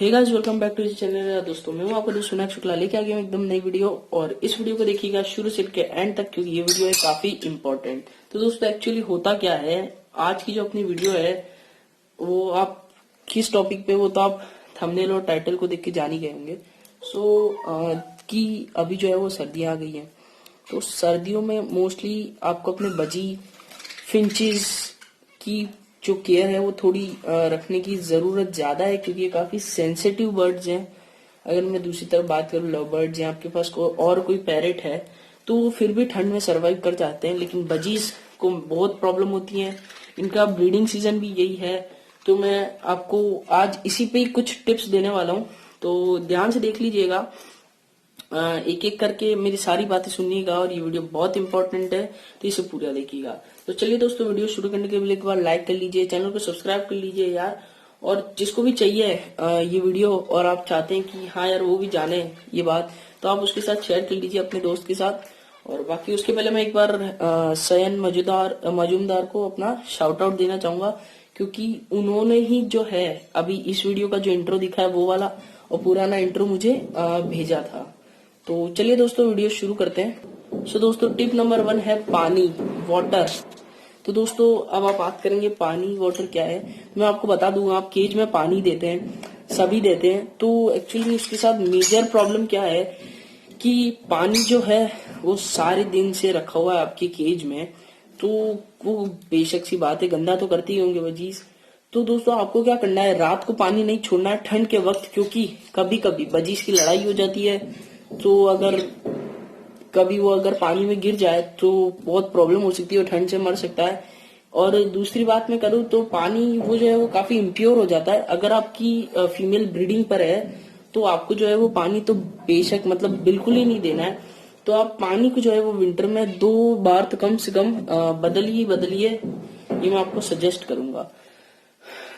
Hey guys, welcome back to this channel. दोस्तों मैं हूं आपका दोस्त सुनाक शुक्ला, लेके आ गया हूं एकदम नई वीडियो। और इस वीडियो को देखिएगा शुरू से लेकर एंड तक, क्योंकि ये वीडियो है काफी इंपॉर्टेंट। तो दोस्तों एक्चुअली होता क्या है, आज की जो अपनी वीडियो है वो आप किस टॉपिक पे, वो तो आप थंबनेल और टाइटल को देख के जान ही गए होंगे। कि अभी जो है वो सर्दियां आ गई हैं, तो सर्दियों में मोस्टली आपको अपने बजी फिंचेस की जो केयर है वो थोड़ी रखने की जरूरत ज्यादा है, क्योंकि ये काफी सेंसिटिव बर्ड्स हैं। अगर मैं दूसरी तरफ बात करूं, लव बर्ड्स या आपके पास और कोई पैरेट है तो वो फिर भी ठंड में सरवाइव कर जाते हैं, लेकिन बजीज को बहुत प्रॉब्लम होती है। इनका ब्रीडिंग सीजन भी यही है। तो मैं आपको आज इसी पे ही कुछ टिप्स देने वाला हूँ, तो ध्यान से देख लीजिएगा। एक एक करके मेरी सारी बातें सुनिएगा, और ये वीडियो बहुत इंपॉर्टेंट है, तो इसे पूरा देखिएगा। तो चलिए दोस्तों, वीडियो शुरू करने के लिए एक बार लाइक कर लीजिए, चैनल को सब्सक्राइब कर लीजिए यार। और जिसको भी चाहिए ये वीडियो, और आप चाहते हैं कि हाँ यार वो भी जाने ये बात, तो आप उसके साथ शेयर कर लीजिए अपने दोस्त के साथ। और बाकी उसके पहले मैं एक बार सयन मजूमदार को अपना शाउट आउट देना चाहूंगा, क्योंकि उन्होंने ही जो है अभी इस वीडियो का जो इंट्रो दिखा है वो वाला, और पुराना इंट्रो मुझे भेजा था। तो चलिए दोस्तों वीडियो शुरू करते हैं। सो दोस्तों, टिप नंबर 1 है पानी, वाटर। तो दोस्तों अब आप बात करेंगे पानी वाटर क्या है, मैं आपको बता दूंगा। आप केज में पानी देते हैं, सभी देते हैं, तो एक्चुअली उसके साथ मेजर प्रॉब्लम क्या है कि पानी जो है वो सारे दिन से रखा हुआ है आपके केज में, तो वो बेशक सी बात है, गंदा तो करते ही होंगे बजीज। तो दोस्तों आपको क्या करना है, रात को पानी नहीं छोड़ना है ठंड के वक्त, क्योंकि कभी कभी बजीज की लड़ाई हो जाती है। तो अगर कभी वो अगर पानी में गिर जाए तो बहुत प्रॉब्लम हो सकती है, और ठंड से मर सकता है। और दूसरी बात मैं करूँ तो पानी वो जो है वो काफी इम्प्योर हो जाता है। अगर आपकी फीमेल ब्रीडिंग पर है तो आपको जो है वो पानी तो बेशक मतलब बिल्कुल ही नहीं देना है। तो आप पानी को जो है वो विंटर में 2 बार तो कम से कम बदलिए, ये मैं आपको सजेस्ट करूंगा।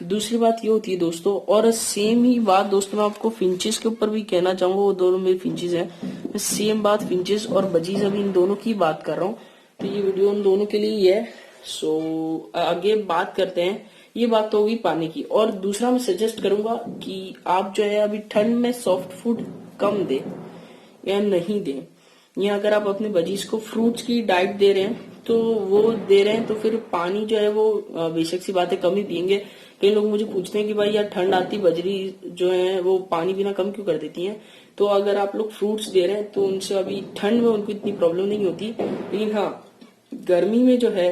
दूसरी बात ये होती है दोस्तों, और सेम ही बात दोस्तों मैं आपको फिंचेस के ऊपर भी कहना चाहूंगा। वो दोनों मेरे फिंचेस हैं, सेम बात फिंचेस और बजीज, अभी इन दोनों की बात कर रहा हूँ, तो ये वीडियो उन दोनों के लिए ही है। सो आगे बात करते हैं। ये बात तो होगी पानी की। और दूसरा मैं सजेस्ट करूंगा कि आप जो है अभी ठंड में सॉफ्ट फूड कम दे या नहीं दे, या अगर आप अपने बजीज को फ्रूट्स की डाइट दे रहे हैं तो वो दे रहे हैं, तो फिर पानी जो है वो बेशक सी बात है कम ही पियेंगे। कई लोग मुझे पूछते हैं कि भाई यार ठंड आती, बजरी जो है वो पानी पीना कम क्यों कर देती हैं। तो अगर आप लोग फ्रूट्स दे रहे हैं तो उनसे अभी ठंड में उनको इतनी प्रॉब्लम नहीं होती, लेकिन हाँ गर्मी में जो है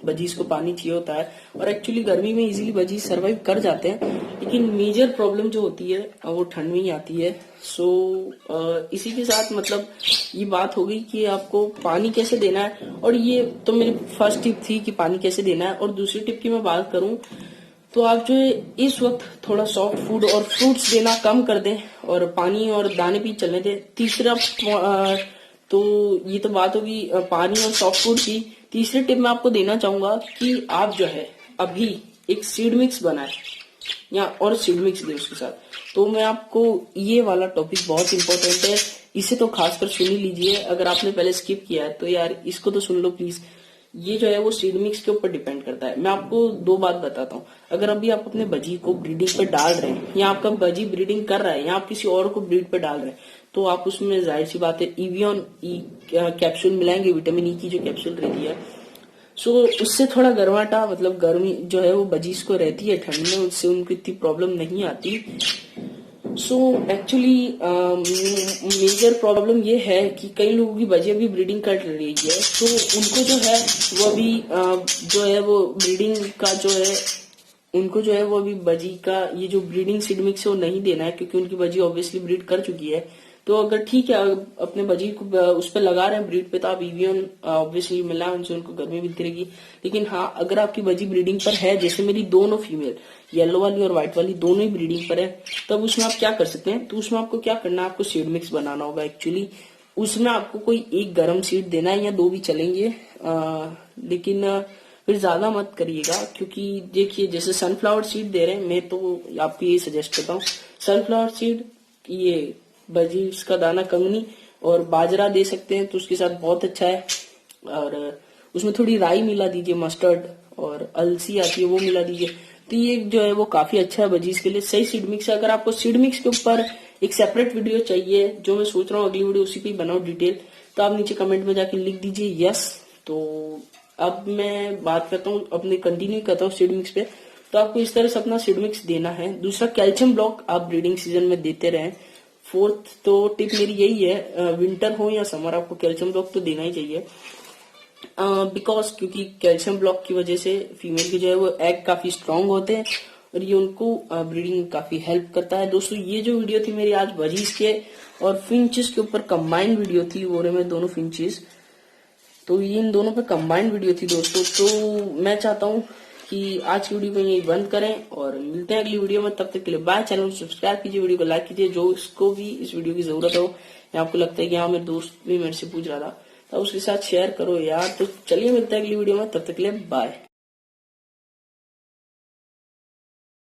बजीज को पानी चाहिए होता है। और एक्चुअली गर्मी में इजीली बजीज सरवाइव कर जाते हैं, लेकिन मेजर प्रॉब्लम जो होती है वो ठंड में ही आती है। सो इसी के साथ मतलब ये बात हो गई कि आपको पानी कैसे देना है, और ये तो मेरी फर्स्ट टिप थी कि पानी कैसे देना है। और दूसरी टिप की मैं बात करूं तो आप जो है इस वक्त थोड़ा सॉफ्ट फूड और फ्रूट्स देना कम कर दें, और पानी और दाने भी चलने दें। तीसरा तो ये तो बात होगी पानी और सॉफ्ट फूड की। तीसरी टिप मैं आपको देना चाहूंगा कि आप जो है अभी एक सीड मिक्स बनाए, या और सीड मिक्स दे उसके साथ। तो मैं आपको ये वाला टॉपिक बहुत इंपॉर्टेंट है, इसे तो खासकर सुन ही लीजिए। अगर आपने पहले स्किप किया है तो यार इसको तो सुन लो प्लीज। ये जो है वो सीड मिक्स के ऊपर डिपेंड करता है। मैं आपको 2 बात बताता हूँ। अगर अभी आप अपने बजी को ब्रीडिंग पे डाल रहे हैं, या आपका बजी ब्रीडिंग कर रहा है, या आप किसी और को ब्रीड पे डाल रहे हैं, तो आप उसमें जाहिर सी बात है इवियन कैप्सूल मिलाएंगे, विटामिन ई की जो कैप्सूल रहती है। सो उससे थोड़ा गर्माटा मतलब गर्मी जो है वो बजीज को रहती है ठंड में, उससे उनको इतनी प्रॉब्लम नहीं आती। सो एक्चुअली मेजर प्रॉब्लम ये है कि कई लोगों की बजी अभी ब्रीडिंग कर रही है, तो उनको जो है वो अभी जो है वो ब्रीडिंग का जो है उनको जो है वो अभी बजी का ये जो ब्रीडिंग सीड मिक्स है वो नहीं देना है, क्योंकि उनकी बजी ऑब्वियसली ब्रीड कर चुकी है। तो अगर ठीक है अपने बजी को उस पर लगा रहे हैं ब्रीड पे, तो आप ईवीएन ऑब्वियसली मिला उनसे, उनको गर्मी मिलती रहेगी। लेकिन हाँ अगर आपकी बजी ब्रीडिंग पर है, जैसे मेरी दोनों फीमेल येलो वाली और व्हाइट वाली दोनों ही ब्रीडिंग पर है, तब उसमें आप क्या कर सकते हैं, तो उसमें आपको क्या करना है, आपको सीड मिक्स बनाना होगा। एक्चुअली उसमें आपको कोई एक गर्म सीड देना है, या 2 भी चलेंगे, लेकिन फिर ज्यादा मत करिएगा। क्योंकि देखिए जैसे सनफ्लावर सीड दे रहे हैं, मैं तो आपको ये सजेस्ट करता हूँ, सनफ्लावर सीड, ये बजीज का दाना कंगनी और बाजरा दे सकते हैं, तो उसके साथ बहुत अच्छा है। और उसमें थोड़ी राई मिला दीजिए, मस्टर्ड और अलसी आती है वो मिला दीजिए। तो ये जो है वो काफी अच्छा है बजीज के लिए, सही सीड मिक्स है। अगर आपको सीड मिक्स के ऊपर एक सेपरेट वीडियो चाहिए, जो मैं सोच रहा हूँ अगली वीडियो उसी पे बनाऊं डिटेल, तो आप नीचे कमेंट में जाके लिख दीजिए यस। तो अब मैं बात करता हूँ, अपने कंटिन्यू करता हूँ सीड मिक्स पे। तो आपको इस तरह से अपना सीड मिक्स देना है। दूसरा, कैल्शियम ब्लॉक आप ब्रीडिंग सीजन में देते रहें। फोर्थ तो टिप मेरी यही है, विंटर हो या समर, आपको कैल्शियम ब्लॉक तो देना ही चाहिए। बिकॉज क्योंकि कैल्शियम ब्लॉक की वजह से फीमेल के जो है वो एग काफी स्ट्रांग होते हैं और ये उनको ब्रीडिंग में काफी हेल्प करता है। दोस्तों ये जो वीडियो थी मेरी आज बजीज के और फिंचेस के ऊपर कंबाइंड वीडियो थी, ओरे में दोनों फिंचेस, तो ये इन दोनों पे कंबाइंड वीडियो थी दोस्तों। तो मैं चाहता हूँ कि आज की वीडियो को यही बंद करें और मिलते हैं अगली वीडियो में। तब तक के लिए बाय। चैनल को सब्सक्राइब कीजिए, वीडियो को लाइक कीजिए, जो इसको भी इस वीडियो की जरूरत हो या आपको लगता है कि हाँ मेरे दोस्त भी मेरे से पूछ रहा था, तो उसके साथ शेयर करो यार। तो चलिए मिलते हैं अगली वीडियो में, तब तक के लिए बाय।